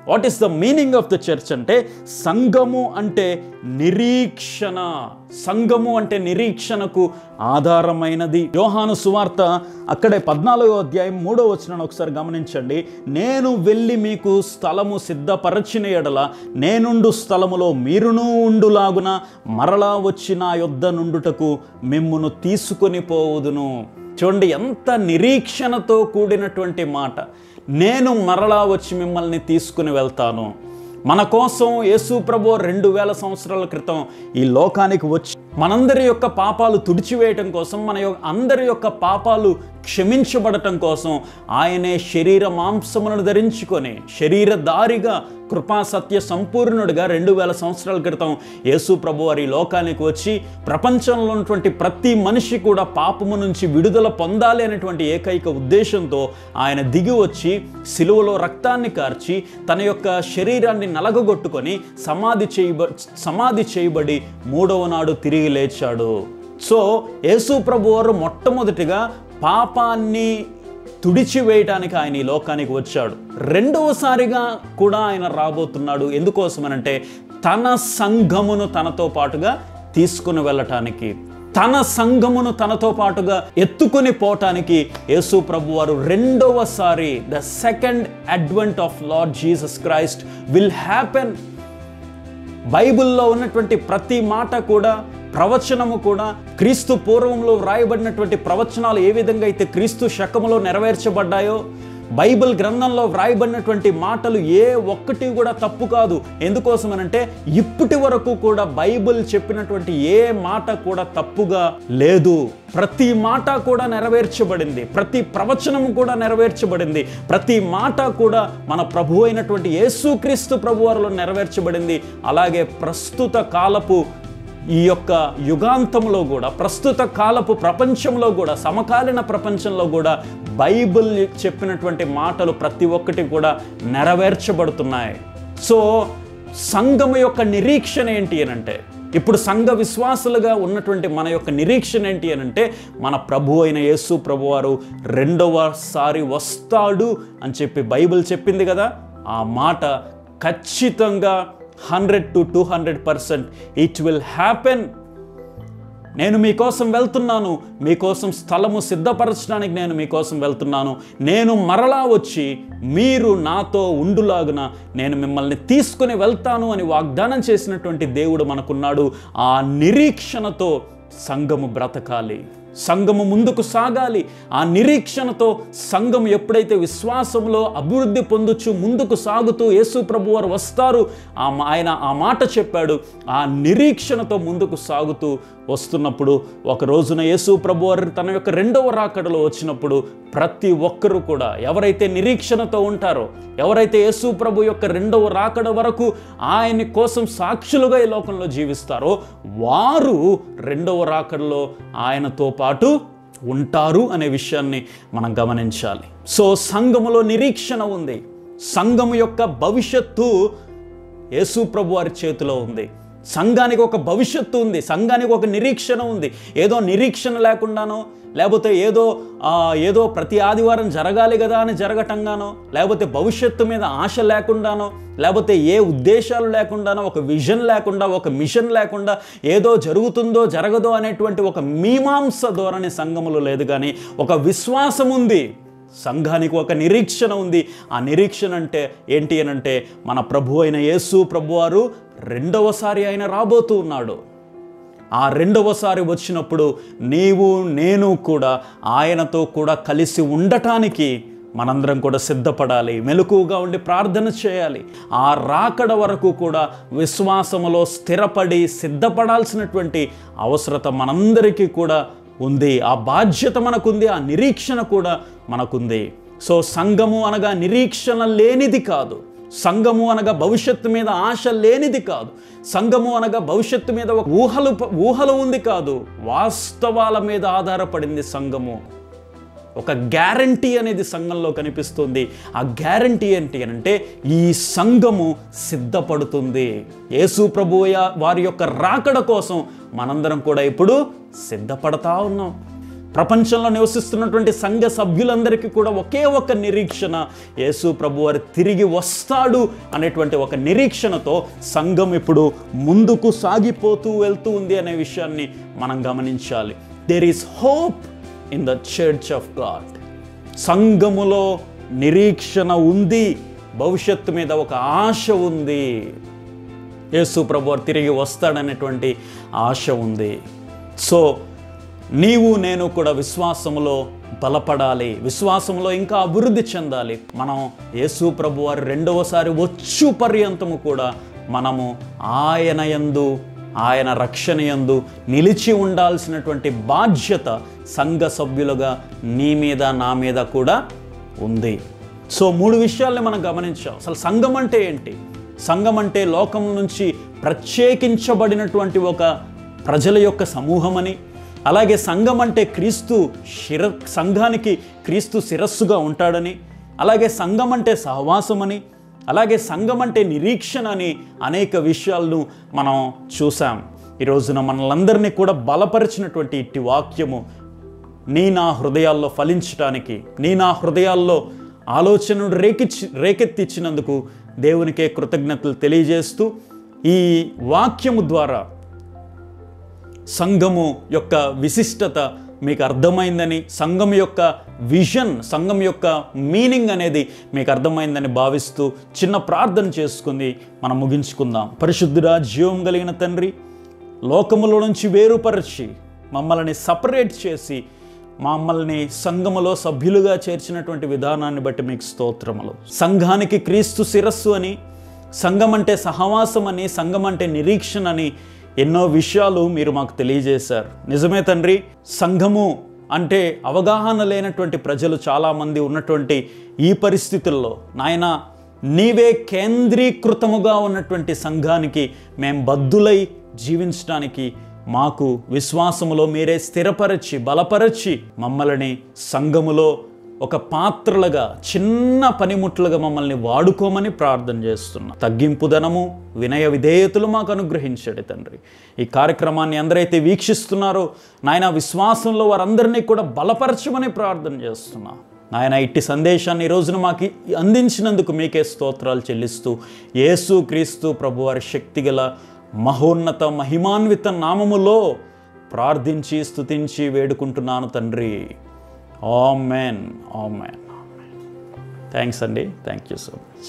What is the meaning of the church అంటే సంఘము అంటే నిరీక్షణ. సంఘము అంటే నిరీక్షణకు ఆధారమైనది. యోహాను సువార్త అక్కడే 14వ అధ్యాయం 3వ వచనాన్ని ఒకసారి గమనించండి. నేను వెళ్ళి మీకు స్థలము సిద్ధపరచిన ఎడల నేనుండు స్థలములో మీరును ఉండులాగున మరలా వచ్చి నా యొద్ద నుండుటకు మిమ్మును తీసుకొని పోవుదును. చూడండి, ఎంత నిరీక్షణతో కూడినటువంటి మాట. నేను మరలా వచ్చి మిమ్మల్ని తీసుకుని వెళ్తాను. మన కోసం యేసు ప్రభువు 2000 సంవత్సరాల క్రితం ఈ లోకానికి వచ్చి మనందరి యొక్క పాపాలు తుడిచివేయటం కోసం, అందరి యొక్క పాపాలు క్షమించబడటం కోసం ఆయనే శరీర మాంసములను ధరించుకొని శరీరధారిగా కృపా సత్య సంపూర్ణుడిగా 2000 సంవత్సరాల క్రితం యేసు ప్రభు వారి లోకానికి వచ్చి ప్రపంచంలో ఉన్నటువంటి ప్రతి మనిషి కూడా పాపము నుంచి విడుదల పొందాలి అనేటువంటి ఏకైక ఉద్దేశంతో ఆయన దిగి వచ్చి సిలువలో రక్తాన్ని కార్చి తన యొక్క శరీరాన్ని నలగగొట్టుకొని సమాధి చేయబడి 3వ నాడు తిరిగి లేచాడు. సో యేసు ప్రభు వారు మొట్టమొదటిగా పాపాన్ని తుడిచివేయటానికి ఆయన ఈ లోకానికి వచ్చాడు. రెండవసారిగా కూడా ఆయన రాబోతున్నాడు. ఎందుకోసమనంటే తన సంఘమును తనతో పాటుగా తీసుకుని వెళ్ళటానికి, తన సంఘమును తనతో పాటుగా ఎత్తుకొని పోవటానికి యేసు ప్రభు వారు రెండవసారి the second advent of lord Jesus Christ will happen. బైబిల్లో ఉన్నటువంటి ప్రతి మాట కూడా, ప్రవచనము కూడా, క్రీస్తు పూర్వంలో వ్రాయబడినటువంటి ప్రవచనాలు ఏ విధంగా అయితే క్రీస్తు శకములో నెరవేర్చబడ్డాయో, బైబిల్ గ్రంథంలో వ్రాయబడినటువంటి మాటలు ఏ ఒక్కటి కూడా తప్పు కాదు. ఎందుకోసమనంటే ఇప్పటి వరకు కూడా బైబిల్ చెప్పినటువంటి ఏ మాట కూడా తప్పుగా లేదు. ప్రతి మాట కూడా నెరవేర్చబడింది, ప్రతి ప్రవచనము కూడా నెరవేర్చబడింది, ప్రతి మాట కూడా మన ప్రభు అయినటువంటి యేసుక్రీస్తు ప్రభువారిలో నెరవేర్చబడింది. అలాగే ప్రస్తుత కాలపు ఈ యొక్క యుగాంతంలో కూడా, ప్రస్తుత కాలపు ప్రపంచంలో కూడా, సమకాలీన ప్రపంచంలో కూడా బైబిల్ చెప్పినటువంటి మాటలు ప్రతి ఒక్కటి కూడా నెరవేర్చబడుతున్నాయి. సో సంఘము యొక్క నిరీక్షణ ఏంటి అనంటే, ఇప్పుడు సంఘ విశ్వాసులుగా ఉన్నటువంటి మన యొక్క నిరీక్షణ ఏంటి అనంటే, మన ప్రభు అయిన యేసు ప్రభువారు రెండవసారి వస్తాడు అని చెప్పి బైబిల్ చెప్పింది కదా. ఆ మాట ఖచ్చితంగా 100 to 200% ఇట్ విల్ హ్యాపెన్. నేను మీకోసం వెళ్తున్నాను, మీకోసం స్థలము సిద్ధపరచడానికి నేను మీకోసం వెళ్తున్నాను. నేను మరలా వచ్చి మీరు నాతో ఉండులాగున నేను మిమ్మల్ని తీసుకుని వెళ్తాను అని వాగ్దానం చేసినటువంటి దేవుడు మనకున్నాడు. ఆ నిరీక్షణతో సంఘము బ్రతకాలి, సంఘము ముందుకు సాగాలి. ఆ నిరీక్షణతో సంఘం ఎప్పుడైతే విశ్వాసంలో అభివృద్ధి పొందుచు ముందుకు సాగుతూ యేసు ప్రభు వారు వస్తారు, ఆయన ఆ మాట చెప్పాడు. ఆ నిరీక్షణతో ముందుకు సాగుతూ వస్తున్నప్పుడు ఒక రోజున యేసు ప్రభు వారు తన యొక్క రెండవ రాకడలో వచ్చినప్పుడు ప్రతి ఒక్కరూ కూడా ఎవరైతే నిరీక్షణతో ఉంటారో, ఎవరైతే యేసు ప్రభు యొక్క రెండవ రాకడ వరకు ఆయన కోసం సాక్షులుగా ఈ లోకంలో జీవిస్తారో వారు రెండవ రాకడలో ఆయనతో పాటు ఉంటారు అనే విషయాన్ని మనం గమనించాలి. సో సంఘములో నిరీక్షణ ఉంది. సంఘము యొక్క భవిష్యత్తు యేసు ప్రభు వారి చేతిలో ఉంది. సంఘానికి ఒక భవిష్యత్తు ఉంది, సంఘానికి ఒక నిరీక్షణ ఉంది. ఏదో నిరీక్షణ లేకుండానో, లేకపోతే ఏదో ప్రతి ఆదివారం జరగాలి కదా అని జరగటంగానో, లేకపోతే భవిష్యత్తు మీద ఆశ లేకుండానో, లేకపోతే ఏ ఉద్దేశాలు లేకుండానో, ఒక విజన్ లేకుండా, ఒక మిషన్ లేకుండా ఏదో జరుగుతుందో జరగదో అనేటువంటి ఒక మీమాంస ధోరణి సంఘములో లేదు. కానీ ఒక విశ్వాసం ఉంది, సంఘానికి ఒక నిరీక్షణ ఉంది. ఆ నిరీక్షణ అంటే ఏంటి అనంటే మన ప్రభు అయిన యేసు ప్రభువారు రెండవసారి ఆయన రాబోతూ ఉన్నాడు. ఆ రెండవసారి వచ్చినప్పుడు నీవు నేను కూడా ఆయనతో కూడా కలిసి ఉండటానికి మనందరం కూడా సిద్ధపడాలి, మెలకువగా ఉండి ప్రార్థన చేయాలి. ఆ రాకడ వరకు కూడా విశ్వాసములో స్థిరపడి సిద్ధపడాల్సినటువంటి అవసరత మనందరికీ కూడా ఉంది. ఆ బాధ్యత మనకుంది, ఆ నిరీక్షణ కూడా మనకుంది. సో సంఘము అనగా నిరీక్షణ లేనిది కాదు, సంఘము అనగా భవిష్యత్తు మీద ఆశ లేనిది కాదు, సంఘము అనగా భవిష్యత్తు మీద ఒక ఊహలు ఉంది కాదు, వాస్తవాల మీద ఆధారపడింది సంఘము. ఒక గ్యారంటీ అనేది సంఘంలో కనిపిస్తుంది. ఆ గ్యారంటీ ఏంటి అంటే ఈ సంఘము సిద్ధపడుతుంది. యేసు ప్రభువు వారి యొక్క రాకడ కోసం మనందరం కూడా ఇప్పుడు సిద్ధపడతా ఉన్నాం. ప్రపంచంలో నివసిస్తున్నటువంటి సంఘ సభ్యులందరికీ కూడా ఒకే ఒక నిరీక్షణ, యేసు ప్రభువారు తిరిగి వస్తాడు అనేటువంటి ఒక నిరీక్షణతో సంఘం ఇప్పుడు ముందుకు సాగిపోతూ వెళ్తూ ఉంది అనే విషయాన్ని మనం గమనించాలి. There is hope in the church of God. సంఘములో నిరీక్షణ ఉంది, భవిష్యత్తు మీద ఒక ఆశ ఉంది. యేసు ప్రభువారు తిరిగి వస్తాడనేటువంటి ఆశ ఉంది. సో నీవు నేను కూడా విశ్వాసములో బలపడాలి, విశ్వాసంలో ఇంకా అభివృద్ధి చెందాలి. మనం యేసు ప్రభువారు రెండవసారి వచ్చు పర్యంతము కూడా మనము ఆయన యందు, ఆయన రక్షణ యందు నిలిచి ఉండాల్సినటువంటి బాధ్యత సంఘ సభ్యులుగా నీ మీద నా మీద కూడా ఉంది. సో 3 విషయాల్ని మనం గమనించాం. అసలు సంఘం అంటే ఏంటి? సంఘం అంటే లోకం నుంచి ప్రత్యేకించబడినటువంటి ఒక ప్రజల యొక్క సమూహమని, అలాగే సంఘం అంటే సంఘానికి క్రీస్తు శిరస్సుగా ఉంటాడని, అలాగే సంఘం అంటే సహవాసమని, అలాగే సంఘం అంటే నిరీక్షణ అని అనేక విషయాలను మనం చూసాం. ఈ రోజున మనలందరినీ కూడా బలపరిచినటువంటి ఇట్టి వాక్యము నీ నా హృదయాల్లో ఫలించటానికి, నీ నా హృదయాల్లో ఆలోచనను రేకెత్తించినందుకు దేవునికే కృతజ్ఞతలు తెలియజేస్తూ, ఈ వాక్యము ద్వారా సంఘము యొక్క విశిష్టత మీకు అర్థమైందని, సంఘం యొక్క విజన్, సంఘం యొక్క మీనింగ్ అనేది మీకు అర్థమైందని భావిస్తూ చిన్న ప్రార్థన చేసుకుంది మనం ముగించుకుందాం. పరిశుద్ధుడా, జీవం కలిగిన తండ్రి, లోకములో నుంచి వేరుపరిచి మమ్మల్ని సపరేట్ చేసి మమ్మల్ని సంఘములో సభ్యులుగా చేర్చినటువంటి విధానాన్ని బట్టి మీకు స్తోత్రములు. సంఘానికి క్రీస్తు శిరస్సు అని, సంఘం అంటే సహవాసం అని, సంఘం అంటే నిరీక్షణ అని ఎన్నో విషయాలు మీరు మాకు తెలియజేశారు. నిజమే తండ్రి, సంఘము అంటే అవగాహన లేనటువంటి ప్రజలు చాలామంది ఉన్నటువంటి ఈ పరిస్థితుల్లో నాయన నీవే కేంద్రీకృతముగా ఉన్నటువంటి సంఘానికి మేము బద్దులై జీవించడానికి మాకు విశ్వాసములో మీరే స్థిరపరచి బలపరచి మమ్మల్ని సంఘములో ఒక పాత్రలుగా, చిన్న పనిముట్లుగా మమ్మల్ని వాడుకోమని ప్రార్థన చేస్తున్నాం. తగ్గింపుదనము, వినయ విధేయతలు మాకు అనుగ్రహించండి తండ్రి. ఈ కార్యక్రమాన్ని అందరైతే వీక్షిస్తున్నారో నాయన విశ్వాసంలో వారందరినీ కూడా బలపరచమని ప్రార్థన చేస్తున్నాం. నాయన ఇట్టి సందేశాన్ని ఈ రోజున మాకు అందించినందుకు మీకే స్తోత్రాలు చెల్లిస్తూ యేసు క్రీస్తు ప్రభువారి శక్తిగల మహోన్నత మహిమాన్విత నామములో ప్రార్థించి స్తుతించి వేడుకుంటున్నాను తండ్రి. Amen, amen. థ్యాంక్స్ అండి. Thank you so much.